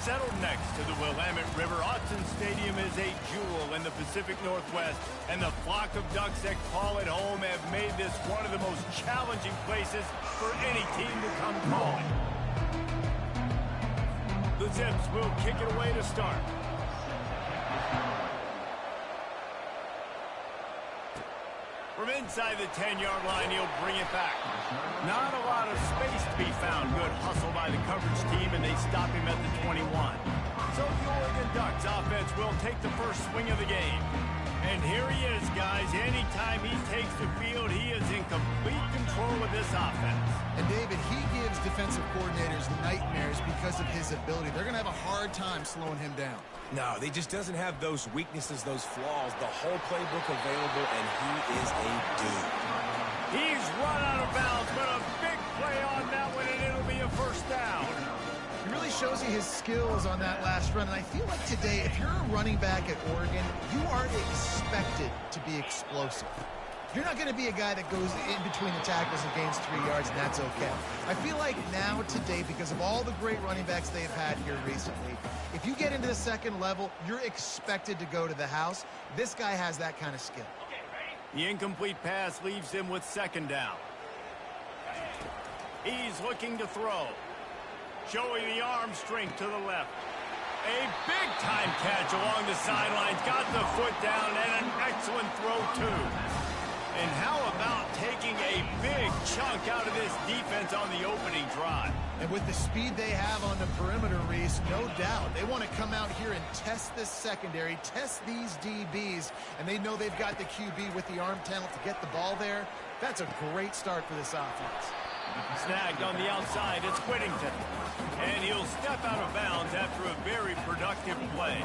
Settled next to the Willamette River, Autzen Stadium is a jewel in the Pacific Northwest, and the flock of ducks that call it home have made this one of the most challenging places for any team to come calling. The Zips will kick it away to start. From inside the 10-yard line, he'll bring it back. Not a lot of space to be found. Good hustle by the coverage team, and they stop him at the 21. So the Oregon Ducks offense will take the first swing of the game. And here he is, guys. Anytime he takes the field, he is in complete control of this offense. And, David, he gives defensive coordinators nightmares because of his ability. They're going to have a hard time slowing him down. No, he just doesn't have those weaknesses, those flaws, the whole playbook available, and he is a dude. He's run out of bounds, but a big play on that one, and it'll be a first down. He really shows you his skills on that last run, and I feel like today, if you're a running back at Oregon, you are expected to be explosive. You're not going to be a guy that goes in between the tackles and gains 3 yards, and that's okay. I feel like now, today, because of all the great running backs they have had here recently, if you get into the second level, you're expected to go to the house. This guy has that kind of skill. The incomplete pass leaves him with second down. He's looking to throw. Showing the arm strength to the left. A big-time catch along the sidelines. Got the foot down, and an excellent throw, too. And how about taking a big chunk out of this defense on the opening drive? And with the speed they have on the perimeter, Reese, no doubt, they want to come out here and test this secondary, test these DBs, and they know they've got the QB with the arm talent to get the ball there. That's a great start for this offense. Snagged on the outside, it's Whittington. And he'll step out of bounds after a very productive play.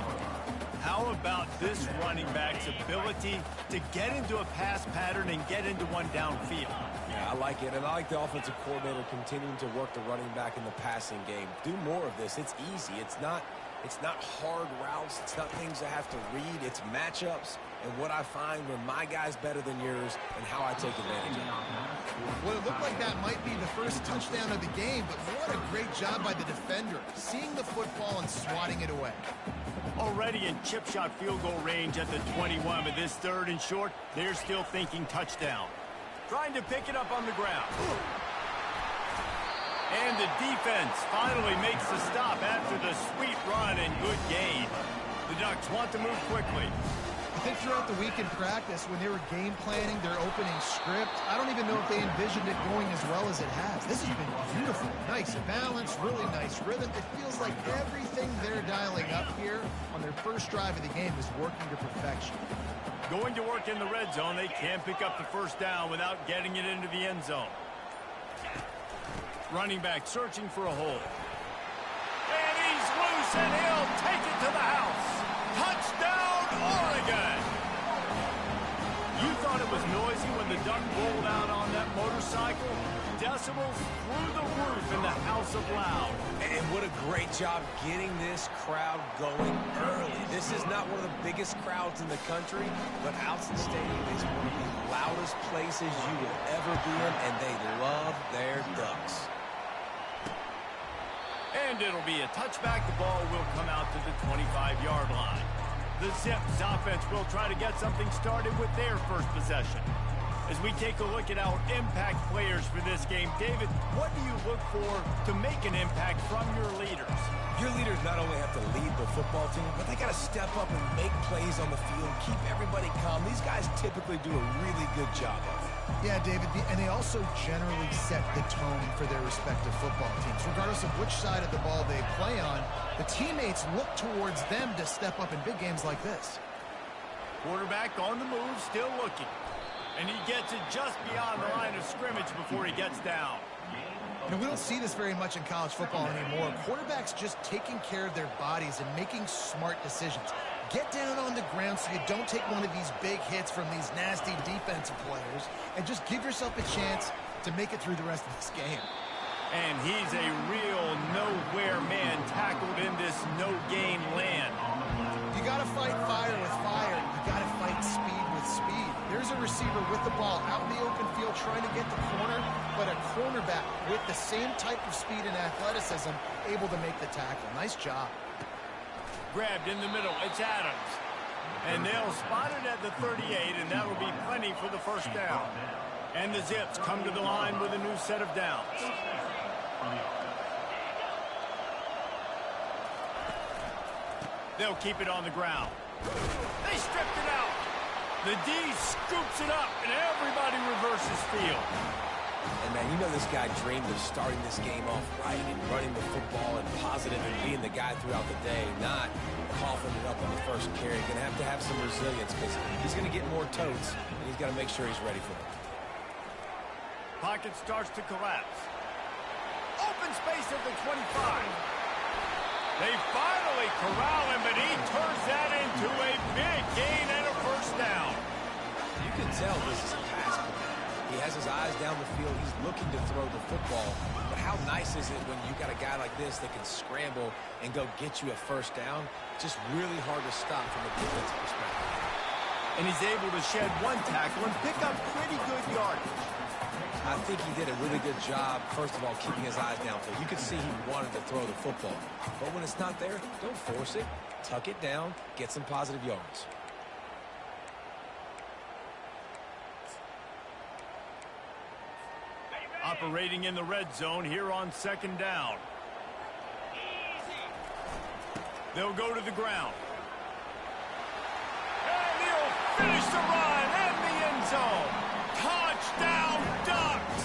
How about this running back's ability to get into a pass pattern and get into one downfield? Yeah, I like it, and I like the offensive coordinator continuing to work the running back in the passing game. Do more of this. It's easy. It's not hard routes. It's not things I have to read. It's matchups and what I find when my guy's better than yours and how I take advantage of it. Well, it looked like that might be the first touchdown of the game, but what a great job by the defender, seeing the football and swatting it away. Already in chip shot field goal range at the 21, but this third and short, they're still thinking touchdown. Trying to pick it up on the ground. And the defense finally makes the stop after the sweet run and good gain. The Ducks want to move quickly. I think throughout the week in practice, when they were game planning their opening script, I don't even know if they envisioned it going as well as it has. This has been beautiful. Nice balance, really nice rhythm. It feels like everything they're dialing up here on their first drive of the game is working to perfection. Going to work in the red zone, they can't pick up the first down without getting it into the end zone. Running back searching for a hole. And he's loose, and he'll take it to the house. Touchdown, Oregon! You thought it was noisy when the Duck rolled out on that motorcycle? Decibels through the roof in the House of Loud. And what a great job getting this crowd going early. This is not one of the biggest crowds in the country, but Autzen Stadium is one of the loudest places you will ever be in, and they love their Ducks. And it'll be a touchback. The ball will come out to the 25-yard line. The Zips offense will try to get something started with their first possession. As we take a look at our impact players for this game, David, what do you look for to make an impact from your leaders? Your leaders not only have to lead the football team, but they got to step up and make plays on the field, keep everybody calm. These guys typically do a really good job of it. Yeah, David, and they also generally set the tone for their respective football teams. Regardless of which side of the ball they play on, the teammates look towards them to step up in big games like this. Quarterback on the move, still looking. And he gets it just beyond the line of scrimmage before he gets down. You know, we don't see this very much in college football anymore. Quarterbacks just taking care of their bodies and making smart decisions. Get down on the ground so you don't take one of these big hits from these nasty defensive players, and just give yourself a chance to make it through the rest of this game. And he's a real nowhere man tackled in this no-gain land. You got to fight fire with fire. You got to fight speed with speed. There's a receiver with the ball out in the open field trying to get the corner, but a cornerback with the same type of speed and athleticism able to make the tackle. Nice job. grabbed in the middle. It's Adams. And they'll spot it at the 38, and that will be plenty for the first down. And the Zips come to the line with a new set of downs. They'll keep it on the ground. They stripped it out. The D scoops it up, and everybody reverses field. And, man, you know this guy dreamed of starting this game off right and running the football and positive and being the guy throughout the day, not coughing it up on the first carry. Going to have some resilience because he's going to get more totes, and he's got to make sure he's ready for it. Pocket starts to collapse. Open space at the 25. They finally corral him, but he turns that into a big gain and a first down. You can tell this is a pass play. He has his eyes down the field. He's looking to throw the football. But how nice is it when you got a guy like this that can scramble and go get you a first down? Just really hard to stop from a defensive perspective. And he's able to shed one tackle and pick up pretty good yardage. I think he did a really good job, first of all, keeping his eyes downfield. You could see he wanted to throw the football. But when it's not there, don't force it. Tuck it down. Get some positive yards. Operating in the red zone here on second down. They'll go to the ground. And he'll finish the run in the end zone. Touchdown, Ducks!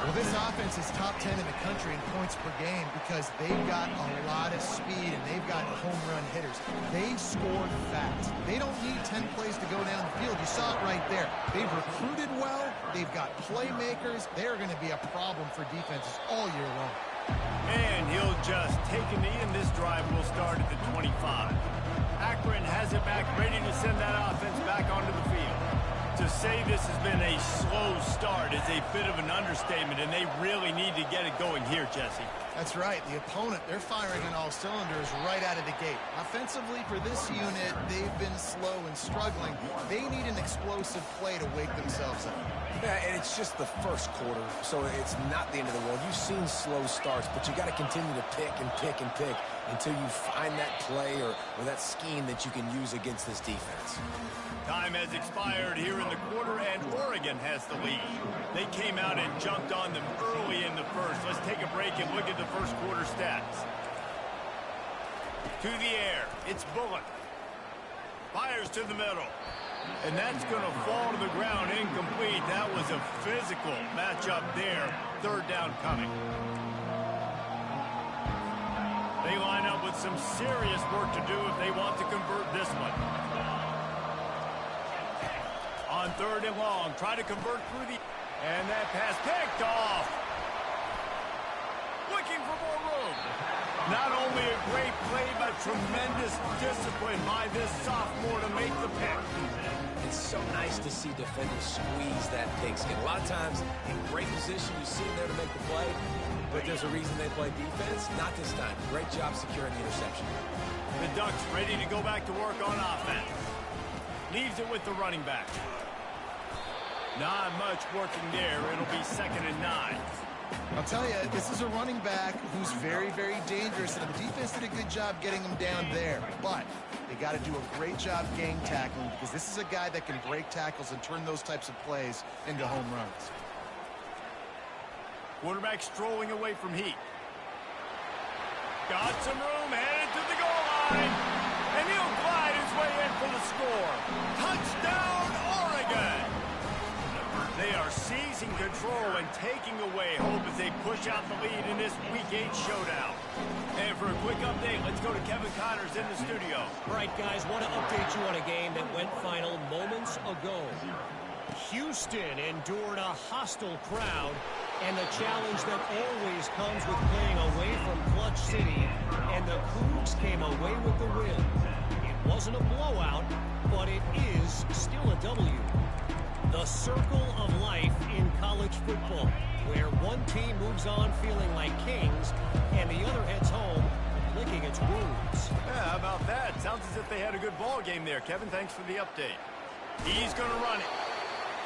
Well, this offense is top 10 in the country in points per game because they've got a lot of speed and they've got home run hitters. They scored fast. They don't need 10 plays to go down the field. You saw it right there. They've recruited well. They've got playmakers. They're going to be a problem for defenses all year long. And he'll just take a knee, and this drive will start at the 25. Akron has it back, ready to send that offense back onto the field. To say this has been a slow start is a bit of an understatement, and they really need to get it going here, Jesse. That's right. The opponent, they're firing on all cylinders right out of the gate. Offensively, for this unit, they've been slow and struggling. They need an explosive play to wake themselves up. Yeah, and it's just the first quarter, so it's not the end of the world. You've seen slow starts, but you got to continue to pick and pick and pick until you find that play or that scheme that you can use against this defense. Time has expired here in the quarter, and Oregon has the lead. They came out and jumped on them early in the first. Let's take a break and look at the first quarter stats. To the air, it's Bullock. Fires to the middle. And that's going to fall to the ground incomplete. That was a physical matchup there. Third down coming. They line up with some serious work to do if they want to convert this one. On third and long, try to convert through the... And that pass picked off. Looking for more room. Not only a great play, but tremendous discipline by this sophomore to make the pick. It's so nice to see defenders squeeze that pigskin. A lot of times, in great position, you see them there to make the play, but there's a reason they play defense. Not this time. Great job securing the interception. The Ducks ready to go back to work on offense. Leaves it with the running back. Not much working there. It'll be 2nd and 9. I'll tell you, this is a running back who's very, very dangerous, and the defense did a good job getting him down there. But they got to do a great job gang tackling because this is a guy that can break tackles and turn those types of plays into home runs. Quarterback strolling away from heat. Got some room, headed to the goal line. And he'll glide his way in for the score. Touchdown, Oregon! They are seizing control and taking away hope as they push out the lead in this Week 8 showdown. And for a quick update, let's go to Kevin Connors in the studio. All right, guys, want to update you on a game that went final moments ago. Houston endured a hostile crowd and the challenge that always comes with playing away from Clutch City, and the Cougs came away with the win. It wasn't a blowout, but it is still a W. The circle of life in college football, where one team moves on feeling like kings and the other heads home licking its wounds. Yeah, how about that? Sounds as if they had a good ball game there. Kevin, thanks for the update. He's going to run it.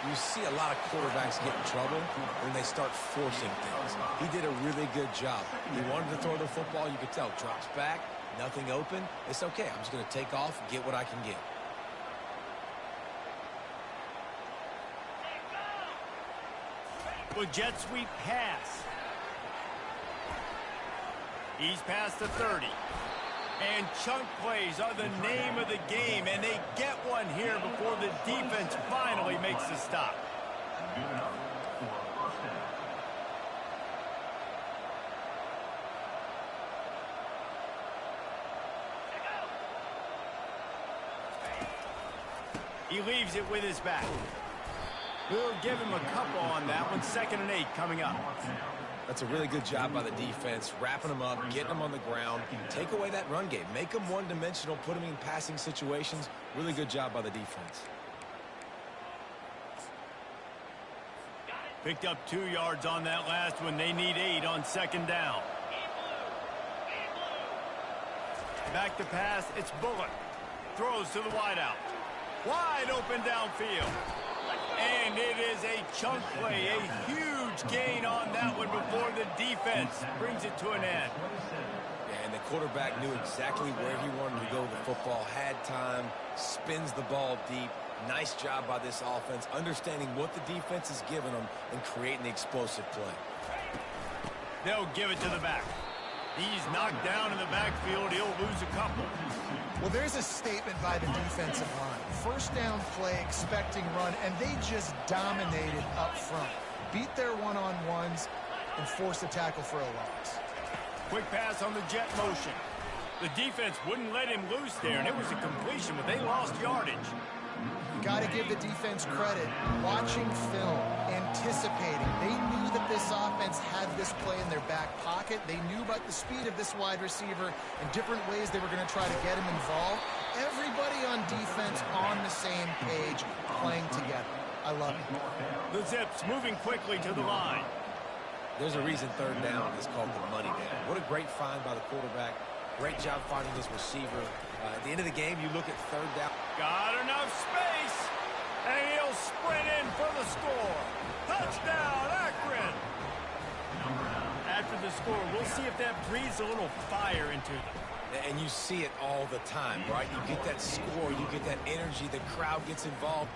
You see a lot of quarterbacks get in trouble when they start forcing things. He did a really good job. He wanted to throw the football. You could tell. Drops back, Nothing open. It's okay. I'm just going to take off, get what I can get. With jet sweep pass. He's past the 30. And chunk plays are the name of the game, and they get one here before the defense finally makes the stop. He leaves it with his back. We'll give him a couple on that one. 2nd and 8 coming up. That's a really good job by the defense, wrapping them up, getting them on the ground. Take away that run game. Make them one-dimensional, put them in passing situations. Really good job by the defense. Picked up 2 yards on that last one. They need 8 on 2nd down. Back to pass. It's Bullock. Throws to the wideout. Wide open downfield. And it is a chunk play, a huge gain on that one before the defense brings it to an end. Yeah, and the quarterback knew exactly where he wanted to go with the football, had time, spins the ball deep. Nice job by this offense, understanding what the defense is giving them and creating the explosive play. They'll give it to the back. He's knocked down in the backfield. He'll lose a couple. Well, there's a statement by the defensive line. 1st down play, expecting run, and they just dominated up front. Beat their one-on-ones and forced a tackle for a loss. Quick pass on the jet motion. The defense wouldn't let him loose there, and it was a completion, but they lost yardage. Got to give the defense credit. Watching film, anticipating. They knew that this offense had this play in their back pocket. They knew about the speed of this wide receiver and different ways they were going to try to get him involved. Everybody on defense on the same page, playing together. I love it. The Zips moving quickly to the line. There's a reason 3rd down is called the money down. What a great find by the quarterback. Great job finding his receiver. At the end of the game, you look at 3rd down. Got enough space, and he'll sprint in for the score. Touchdown, Akron. After the score, we'll see if that breathes a little fire into them. And you see it all the time, right? You get that score, you get that energy, the crowd gets involved,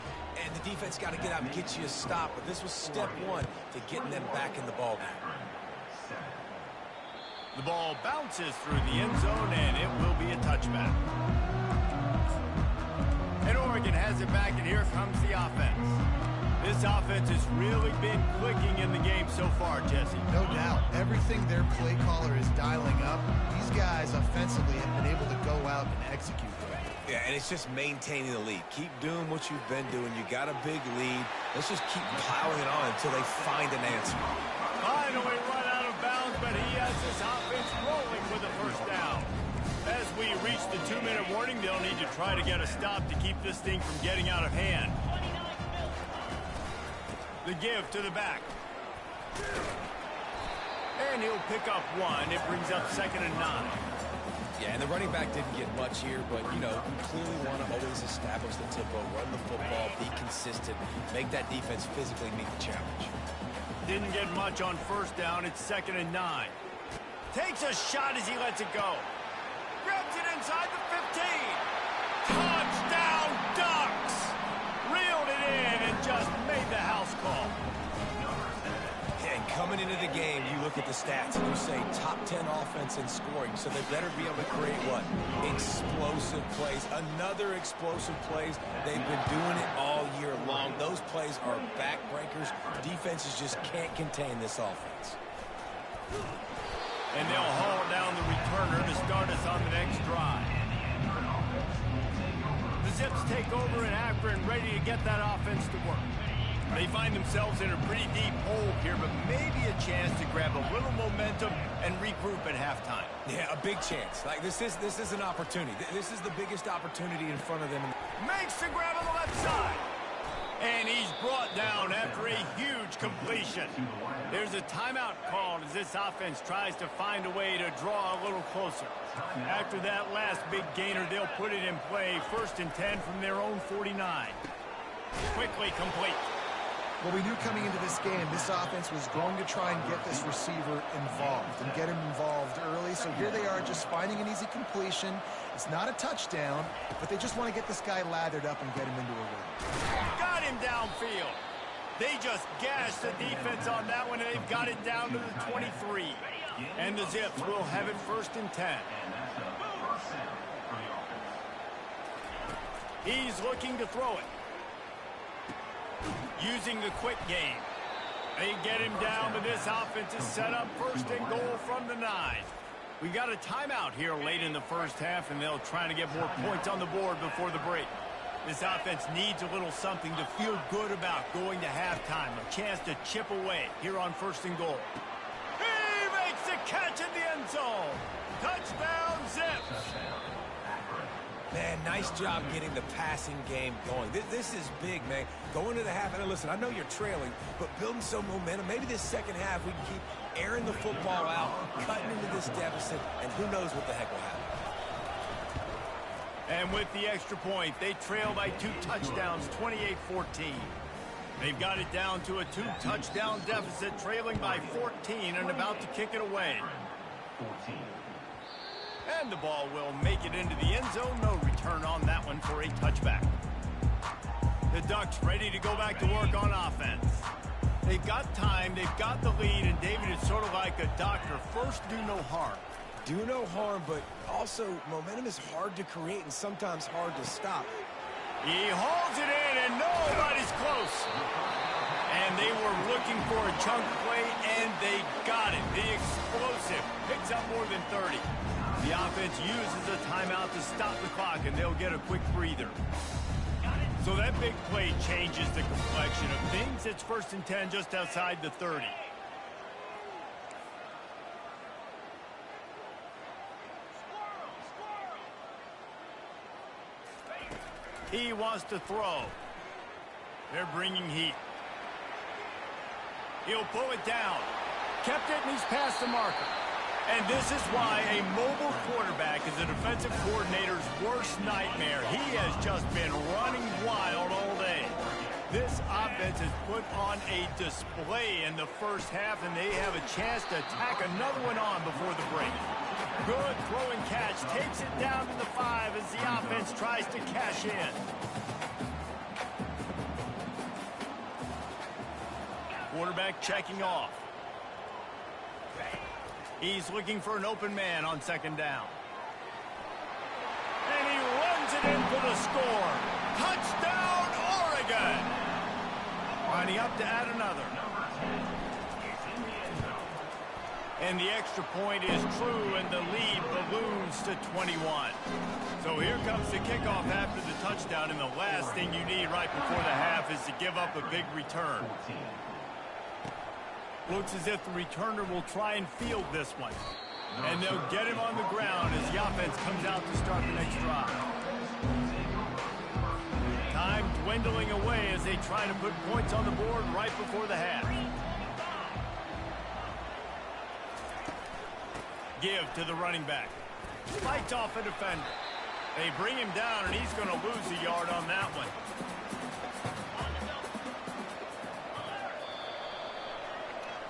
and the defense got to get out and get you a stop. But this was step 1 to getting them back in the ballgame. The ball bounces through the end zone, and it will be a touchback. And Oregon has it back, and here comes the offense. This offense has really been clicking in the game so far, Jesse. No doubt. Everything their play caller is dialing up, these guys offensively have been able to go out and execute. Yeah, and it's just maintaining the lead. Keep doing what you've been doing. You got a big lead. Let's just keep plowing it on until they find an answer. Finally run out of bounds, but he has this offense rolling with a 1st down. As we reach the 2-minute warning, they'll need to try to get a stop to keep this thing from getting out of hand. The give to the back. And he'll pick up 1. It brings up 2nd and 9. Yeah, and the running back didn't get much here, but, you know, you clearly want to always establish the tempo, run the football, be consistent, make that defense physically meet the challenge. Didn't get much on 1st down. It's 2nd and 9. Takes a shot as he lets it go. Grabs it inside the 15. Touchdown, Ducks! Reeled it in and just made the house call. And coming into the game, you look at the stats and you say top 10 offense in scoring, so they better be able to create what? Explosive plays. Another explosive plays. They've been doing it all year long. Those plays are backbreakers. Defenses just can't contain this offense. And they'll haul down the returner to start us on the next drive. The Zips take over in Akron, ready to get that offense to work. They find themselves in a pretty deep hole here, but maybe a chance to grab a little momentum and regroup at halftime. Yeah, a big chance. Like this is an opportunity. This is the biggest opportunity in front of them. Makes the grab on the left side. And he's brought down after a huge completion. There's a timeout called as this offense tries to find a way to draw a little closer. After that last big gainer, they'll put it in play. 1st and 10 from their own 49. Quickly complete. Well, we knew coming into this game, this offense was going to try and get this receiver involved and get him involved early. So here they are just finding an easy completion. It's not a touchdown, but they just want to get this guy lathered up and get him into a rhythm. Got him downfield. They just gashed the defense on that one, and they've got it down to the 23. And the Zips will have it 1st and 10. He's looking to throw it. Using the quick game. They get him down, but this offense is set up 1st and goal from the 9. We've got a timeout here late in the first half, and they'll try to get more points on the board before the break. This offense needs a little something to feel good about going to halftime. A chance to chip away here on 1st and goal. He makes the catch in the end zone. Touchdown, Zips. Man, nice job getting the passing game going. This is big, man. Going to the half, and listen, I know you're trailing, but building some momentum. Maybe this second half we can keep airing the football out, cutting into this deficit, and who knows what the heck will happen. And with the extra point, they trail by 2 touchdowns, 28-14. They've got it down to a 2-touchdown deficit, trailing by 14 and about to kick it away. And the ball will make it into the end zone. No return on that one for a touchback. The Ducks ready to go back to work on offense. They've got time, they've got the lead, and David is sort of like a doctor. First, do no harm. Do no harm, but also momentum is hard to create and sometimes hard to stop. He hauls it in, and nobody's close. And they were looking for a chunk play, and they got it. The explosive picks up more than 30. The offense uses a timeout to stop the clock, and they'll get a quick breather. So that big play changes the complexion of things. It's 1st and 10 just outside the 30. He wants to throw. They're bringing heat. He'll pull it down. Kept it, and he's past the marker. And this is why a mobile quarterback is a defensive coordinator's worst nightmare. He has just been running wild all day. This offense has put on a display in the first half, and they have a chance to tack another one on before the break. Good throw and catch. Takes it down to the 5 as the offense tries to cash in. Quarterback checking off. He's looking for an open man on 2nd down. And he runs it in for the score. Touchdown, Oregon! Winding up to add another. And the extra point is true, and the lead balloons to 21. So here comes the kickoff after the touchdown, and the last thing you need right before the half is to give up a big return. Looks as if the returner will try and field this one. And they'll get him on the ground as the offense comes out to start the next drive. Time dwindling away as they try to put points on the board right before the half. Give to the running back. Fights off a defender. They bring him down, and he's going to lose a yard on that one.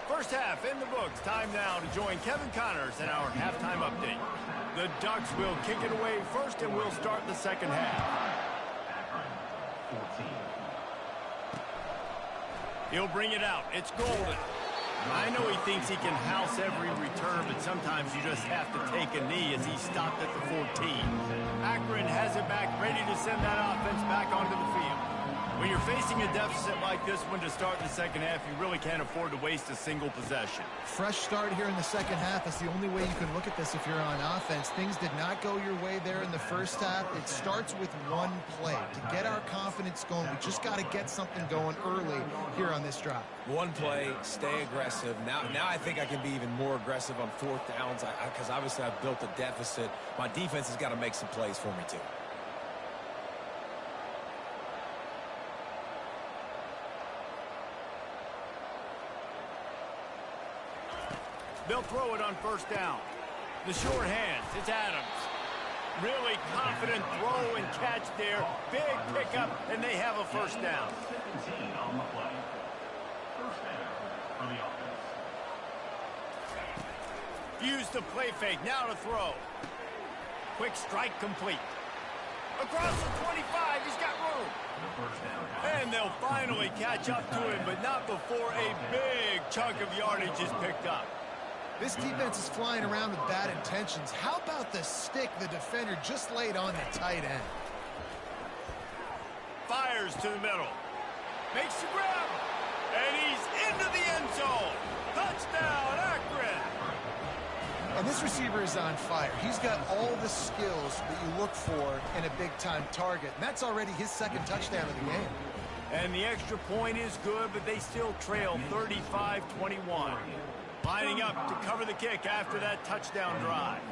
First half in the books. Time now to join Kevin Connors in our halftime update. The Ducks will kick it away first, and we'll start the second half. He'll bring it out. It's Golden. I know he thinks he can house every return, but sometimes you just have to take a knee as he stopped at the 14. Akron has it back, ready to send that offense back onto the field. When you're facing a deficit like this one to start the second half, you really can't afford to waste a single possession. Fresh start here in the second half. That's the only way you can look at this if you're on offense. Things did not go your way there in the first half. It starts with one play. To get our confidence going, we just got to get something going early here on this drive. One play, stay aggressive. Now I think I can be even more aggressive on 4th downs because obviously I've built a deficit. My defense has got to make some plays for me too. They'll throw it on 1st down. The short hands, it's Adams. Really confident throw and catch there. Big pickup, and they have a 1st down. Use the play fake, now to throw. Quick strike complete. Across the 25, he's got room. And they'll finally catch up to him, but not before a big chunk of yardage is picked up. This defense is flying around with bad intentions. How about the stick the defender just laid on the tight end? Fires to the middle. Makes the grab. And he's into the end zone. Touchdown, Akron. And this receiver is on fire. He's got all the skills that you look for in a big-time target. And that's already his second touchdown of the game. And the extra point is good, but they still trail 35-21. Lining up to cover the kick after that touchdown drive.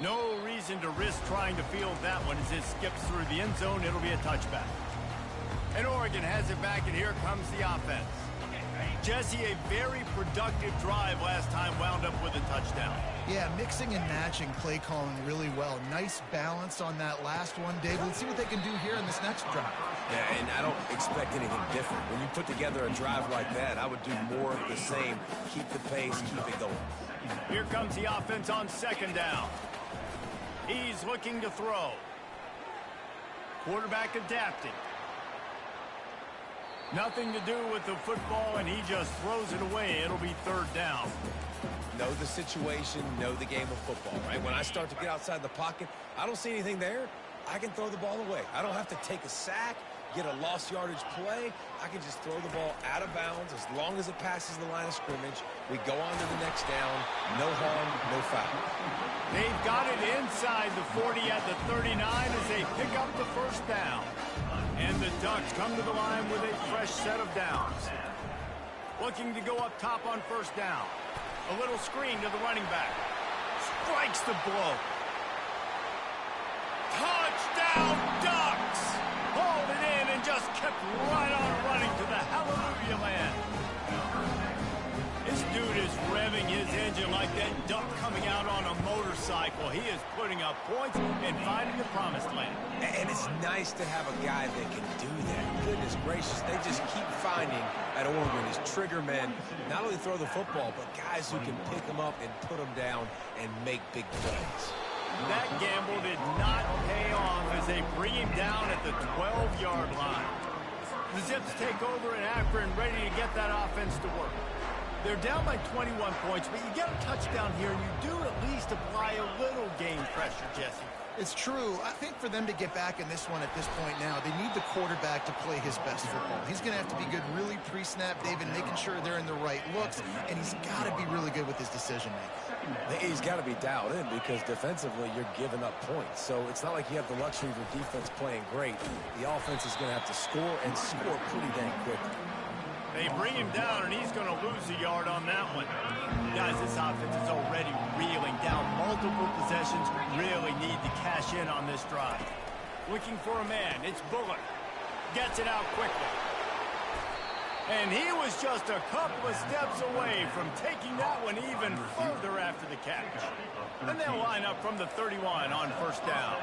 No reason to risk trying to field that one as it skips through the end zone. It'll be a touchback. And Oregon has it back, and here comes the offense. Jesse, a very productive drive last time, wound up with a touchdown. Yeah, mixing and matching play calling really well. Nice balance on that last one, David. Let's see what they can do here in this next drive. Yeah, and I don't expect anything different. When you put together a drive like that, I would do more of the same. Keep the pace, keep it going. Here comes the offense on second down. He's looking to throw. Quarterback adapting. Nothing to do with the football, and he just throws it away. It'll be third down. Know the situation, know the game of football, right? When I start to get outside the pocket, I don't see anything there. I can throw the ball away. I don't have to take a sack, get a lost yardage play. I can just throw the ball out of bounds as long as it passes the line of scrimmage. We go on to the next down. No harm, no foul. They've got it inside the 40 at the 39 as they pick up the first down. And the Ducks come to the line with a fresh set of downs. Looking to go up top on first down. A little screen to the running back. Strikes the blow. Touchdown, Ducks! Hauled it in and just kept right on running to the hallelujah land. This dude is revving his engine like that duck coming out on a motorcycle. He is putting up points and finding the promised land. And it's nice to have a guy that can do that. Goodness gracious, they just keep finding at Oregon these trigger men, not only throw the football, but guys who can pick them up and put them down and make big plays. That gamble did not pay off as they bring him down at the 12-yard line. The Zips take over in Akron, ready to get that offense to work. They're down by 21 points, but you get a touchdown here, and you do at least apply a little game pressure, Jesse. It's true. I think for them to get back in this one at this point now, they need the quarterback to play his best football. He's going to have to be good really pre-snap, David, making sure they're in the right looks, and he's got to be really good with his decision-making. He's got to be dialed in because defensively you're giving up points. So it's not like you have the luxury of your defense playing great. The offense is going to have to score and score pretty dang quickly. They bring him down, and he's going to lose a yard on that one. Guys, this offense is already reeling down multiple possessions. Really need to cash in on this drive. Looking for a man. It's Bullard. Gets it out quickly. And he was just a couple of steps away from taking that one even further after the catch. And they'll line up from the 31 on first down.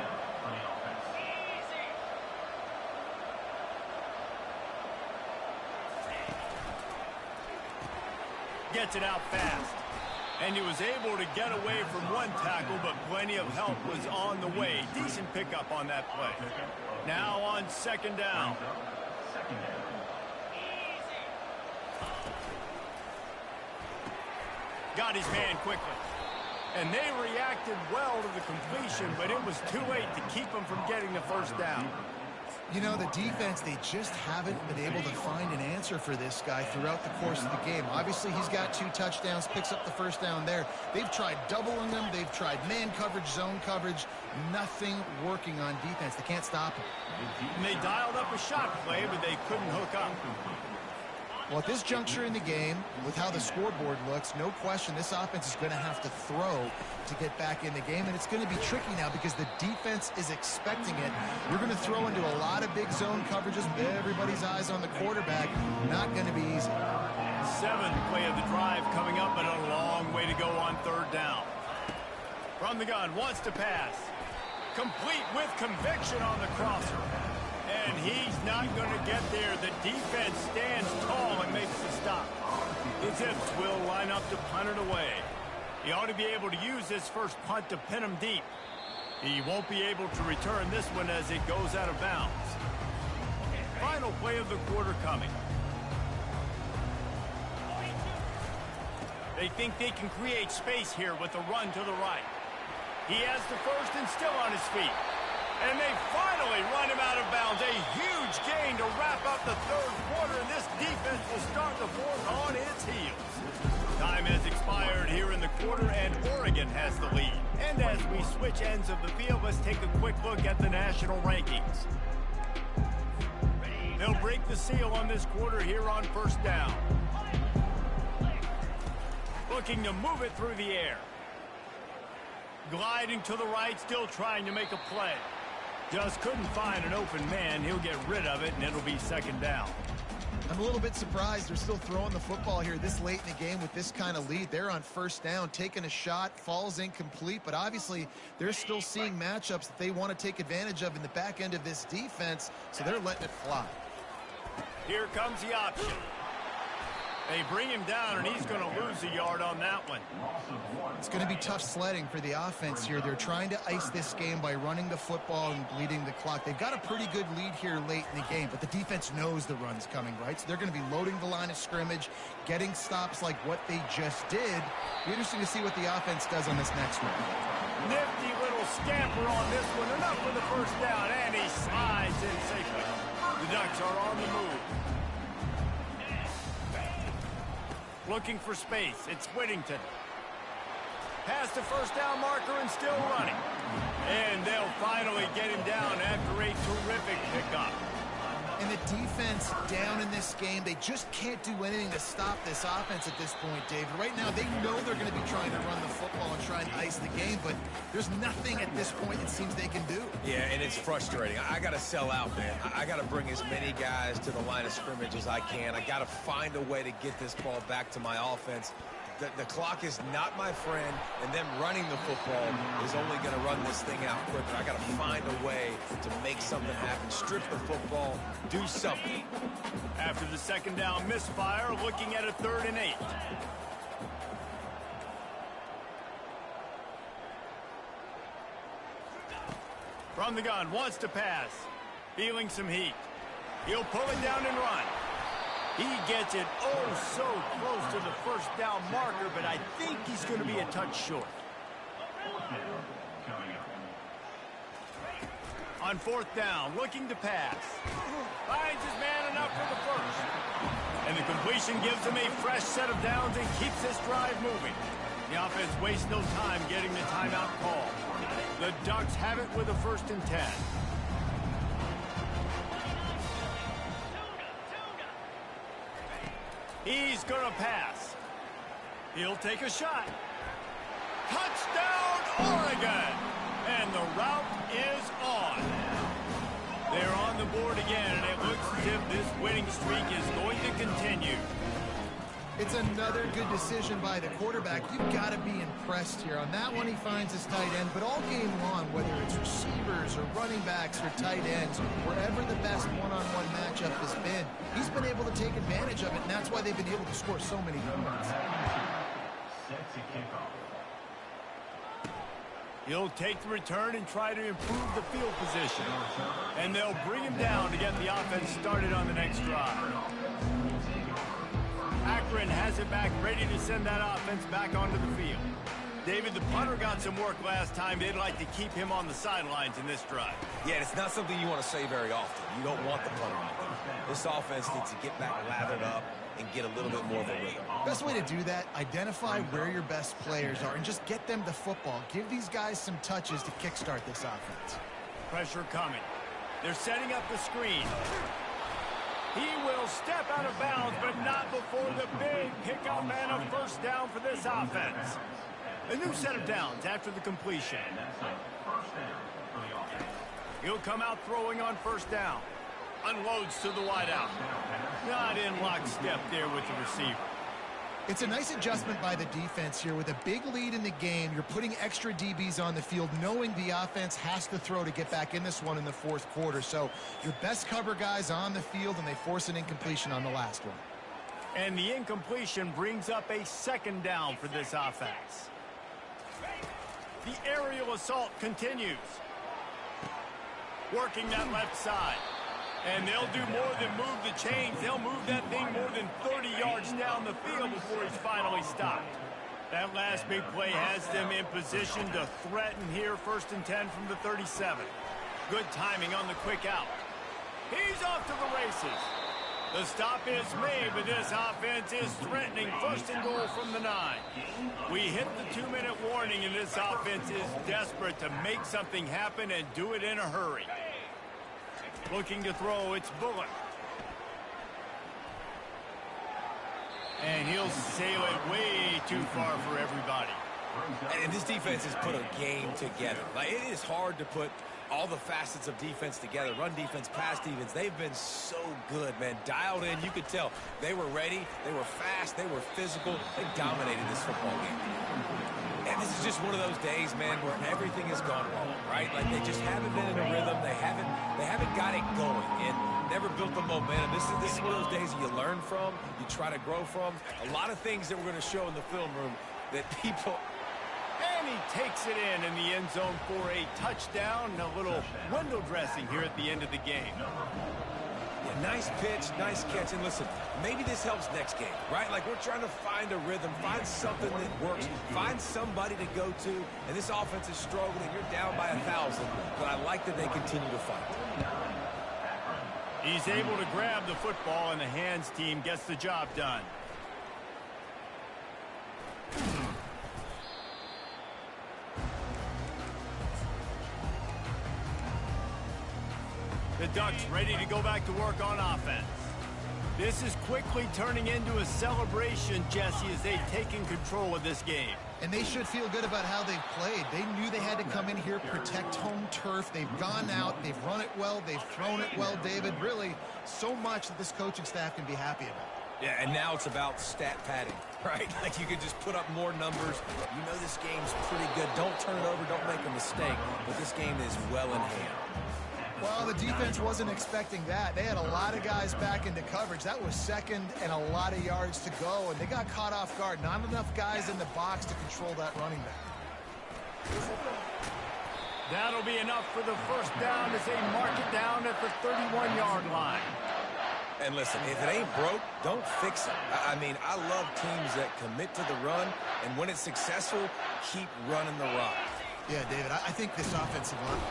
Gets it out fast. And he was able to get away from one tackle, but plenty of help was on the way. Decent pickup on that play. Now on second down. Got his man quickly. And they reacted well to the completion, but it was too late to keep him from getting the first down. You know, the defense, they just haven't been able to find an answer for this guy throughout the course of the game. Obviously, he's got 2 touchdowns, picks up the first down there. They've tried doubling him. They've tried man coverage, zone coverage. Nothing working on defense. They can't stop him. And they dialed up a shot play, but they couldn't hook up. Well, at this juncture in the game, with how the scoreboard looks, no question this offense is going to have to throw to get back in the game, and it's going to be tricky now because the defense is expecting it. You're going to throw into a lot of big zone coverages. Everybody's eyes on the quarterback. Not going to be easy. 7th play of the drive coming up, and a long way to go on third down. From the gun, wants to pass. Complete with conviction on the crosser. And he's not going to get there. The defense stands tall and makes the stop. The Zips will line up to punt it away. He ought to be able to use this first punt to pin him deep. He won't be able to return this one as it goes out of bounds. Final play of the quarter coming. They think they can create space here with a run to the right. He has the first and still on his feet. And they finally run him out of bounds. A huge gain to wrap up the third quarter, and this defense will start the fourth on its heels. Time has expired here in the quarter, and Oregon has the lead. And as we switch ends of the field, let's take a quick look at the national rankings. They'll break the seal on this quarter here on first down. Looking to move it through the air. Gliding to the right, still trying to make a play. Just couldn't find an open man. He'll get rid of it, and it'll be second down. I'm a little bit surprised they're still throwing the football here this late in the game with this kind of lead. They're on first down, taking a shot, falls incomplete, but obviously they're still seeing matchups that they want to take advantage of in the back end of this defense, so they're letting it fly. Here comes the option. They bring him down, and he's going to lose a yard on that one. It's going to be tough sledding for the offense here. They're trying to ice this game by running the football and bleeding the clock. They've got a pretty good lead here late in the game, but the defense knows the run's coming, right? So they're going to be loading the line of scrimmage, getting stops like what they just did. Be interesting to see what the offense does on this next one. Nifty little scamper on this one. Enough for the first down, and he slides in safely. The Ducks are on the move. Looking for space. It's Whittington. Past the first down marker and still running. And they'll finally get him down after a terrific pickup. And the defense down in this game, they just can't do anything to stop this offense at this point, David. Right now, they know they're going to be trying to run the football and try and ice the game, but there's nothing at this point it seems they can do. Yeah, and it's frustrating. I got to sell out, man. I got to bring as many guys to the line of scrimmage as I can. I got to find a way to get this ball back to my offense. The clock is not my friend, and them running the football is only going to run this thing out quicker. I got to find a way to make something happen. Strip the football, do something. After the second down misfire, looking at a 3rd and 8. From the gun, wants to pass. Feeling some heat. He'll pull it down and run. He gets it so close to the first down marker, but I think he's going to be a touch short. On 4th down, looking to pass. Finds his man enough for the first. And the completion gives him a fresh set of downs and keeps this drive moving. The offense wastes no time getting the timeout call. The Ducks have it with a 1st and 10. He's going to pass. He'll take a shot. Touchdown, Oregon! And the route is on. They're on the board again, and it looks as if this winning streak is going to continue. It's another good decision by the quarterback. You've got to be impressed here. On that one, he finds his tight end, but all game long, whether it's receivers or running backs or tight ends, wherever the best one-on-one matchup has been, he's been able to take advantage of it, and that's why they've been able to score so many points. He'll take the return and try to improve the field position. And they'll bring him down to get the offense started on the next drive. Akron has it back, ready to send that offense back onto the field. David, the punter got some work last time. They'd like to keep him on the sidelines in this drive. Yeah, it's not something you want to say very often. You don't want the punter out there. This offense needs to get back lathered up and get a little bit more of a rhythm. Best way to do that, identify where your best players are and just get them the football. Give these guys some touches to kickstart this offense. Pressure coming. They're setting up the screen. He will step out of bounds, but not before the big pickup and a first down for this offense. A new set of downs after the completion. He'll come out throwing on first down. Unloads to the wideout. Not in lockstep there with the receiver. It's a nice adjustment by the defense here. With a big lead in the game, you're putting extra DBs on the field, knowing the offense has to throw to get back in this one in the fourth quarter. So your best cover guys on the field, and they force an incompletion on the last one. And the incompletion brings up a second down for this offense. The aerial assault continues. Working that left side. And they'll do more than move the chains. They'll move that thing more than 30 yards down the field before he's finally stopped. That last big play has them in position to threaten here, 1st and 10 from the 37. Good timing on the quick out. He's off to the races. The stop is made, but this offense is threatening 1st and goal from the 9. We hit the 2-minute warning, and this offense is desperate to make something happen and do it in a hurry. Looking to throw, it's Bullock. And he'll sail it way too far for everybody. And this defense has put a game together. Like, it is hard to put all the facets of defense together. Run defense, pass defense. They've been so good, man. Dialed in. You could tell they were ready. They were fast. They were physical. They dominated this football game. And this is just one of those days, man, where everything has gone wrong, right? Like, they just haven't been in a rhythm. They haven't got it going and never built the momentum. This is one of those days that you learn from, you try to grow from. A lot of things that we're going to show in the film room that people... And he takes it in the end zone for a touchdown. A little window dressing here at the end of the game. Yeah, nice pitch, nice catch. And listen, maybe this helps next game, right? Like, we're trying to find a rhythm, find something that works, find somebody to go to. And this offense is struggling. You're down by 1,000, but I like that they continue to fight. He's able to grab the football, and the hands team gets the job done. The Ducks ready to go back to work on offense. This is quickly turning into a celebration, Jesse, as they've taken control of this game. And they should feel good about how they've played. They knew they had to come in here, protect home turf. They've gone out, they've run it well, they've thrown it well, David. Really, so much that this coaching staff can be happy about. Yeah, and now it's about stat padding, right? Like, you could just put up more numbers. You know this game's pretty good. Don't turn it over, don't make a mistake. But this game is well in hand. Well, the defense wasn't expecting that. They had a lot of guys back into coverage. That was second and a lot of yards to go, and they got caught off guard. Not enough guys in the box to control that running back. That'll be enough for the first down as they mark it down at the 31-yard line. And listen, if it ain't broke, don't fix it. I mean, I love teams that commit to the run, and when it's successful, keep running the rock. Yeah, David, I think this offensive line...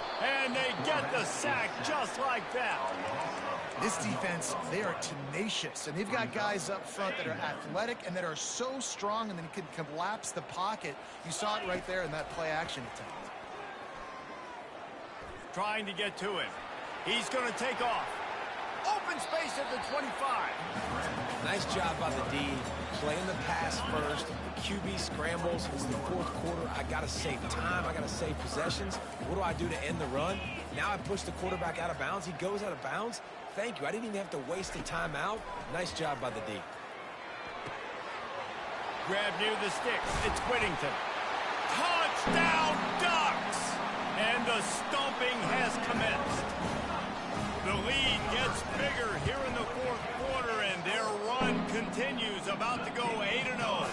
And they get the sack just like that. This defense, they are tenacious, and they've got guys up front that are athletic and that are so strong and then can collapse the pocket. You saw it right there in that play-action attempt. Trying to get to him. He's going to take off. Open space at the 25. Nice job by the D, playing the pass first. The QB scrambles. It's the fourth quarter. I got to save time. I got to save possessions. What do I do to end the run? Now I push the quarterback out of bounds. He goes out of bounds. Thank you. I didn't even have to waste a timeout. Nice job by the D. Grab near the sticks. It's Whittington. Touchdown, Ducks! And the stomping has commenced. The lead gets bigger here in the fourth quarter, and their run continues, about to go 8-0.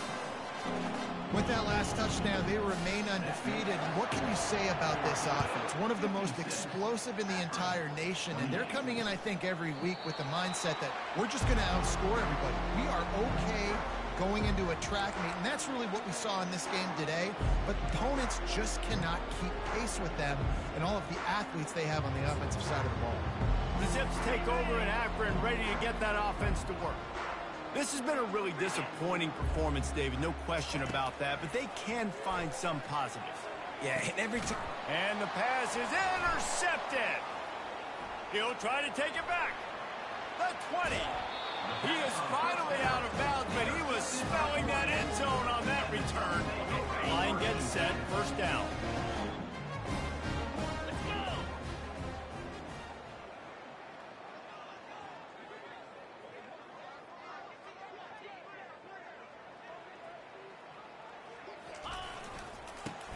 With that last touchdown, they remain undefeated. And what can you say about this offense? One of the most explosive in the entire nation, and they're coming in, I think, every week with the mindset that we're just going to outscore everybody. We are okay going into a track meet, and that's really what we saw in this game today. But opponents just cannot keep pace with them and all of the athletes they have on the offensive side of the ball. The Zips take over in Akron, ready to get that offense to work. This has been a really disappointing performance, David, no question about that, but they can find some positives. Yeah, and and the pass is intercepted. He'll try to take it back. The 20. He is finally out of bounds, but he was smelling that end zone on that return. Line gets set, first down.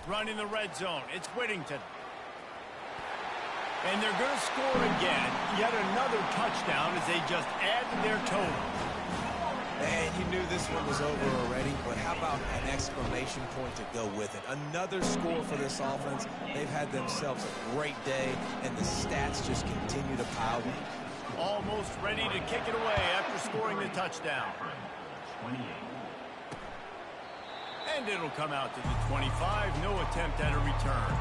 running the red zone. It's Whittington. And they're going to score again. Yet another touchdown as they just add to their total. And you knew this one was over already, but how about an exclamation point to go with it? Another score for this offense. They've had themselves a great day, and the stats just continue to pile in. Almost ready to kick it away after scoring the touchdown. And it'll come out to the 25. No attempt at a return.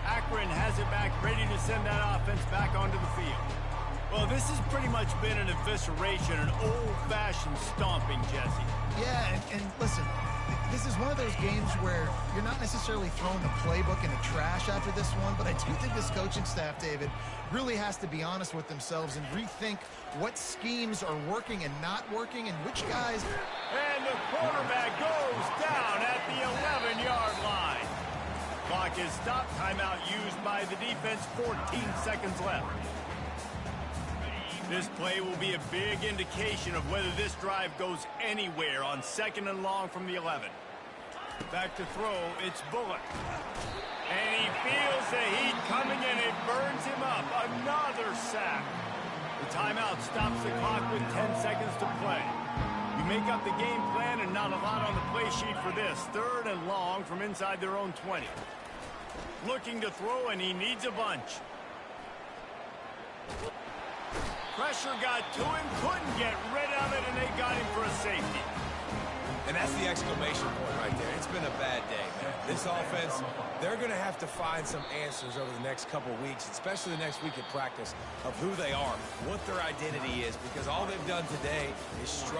Akron has it back, ready to send that offense back onto the field. Well, this has pretty much been an evisceration, an old-fashioned stomping, Jesse. Yeah, and listen, this is one of those games where you're not necessarily throwing the playbook in the trash after this one, but I do think this coaching staff, David, really has to be honest with themselves and rethink what schemes are working and not working and which guys... And the quarterback goes down at the 11-yard line. Clock is stopped. Timeout used by the defense. 14 seconds left. This play will be a big indication of whether this drive goes anywhere on 2nd and long from the 11. Back to throw. It's Bullock. And he feels the heat coming and it burns him up. Another sack. The timeout stops the clock with 10 seconds to play. You make up the game plan and not a lot on the play sheet for this. 3rd and long from inside their own 20. Looking to throw, and he needs a bunch. Pressure got to him, couldn't get rid of it, and they got him for a safety. And that's the exclamation point right there. It's been a bad day, man. This offense, they're going to have to find some answers over the next couple weeks, especially the next week of practice, of who they are, what their identity is, because all they've done today is struggle.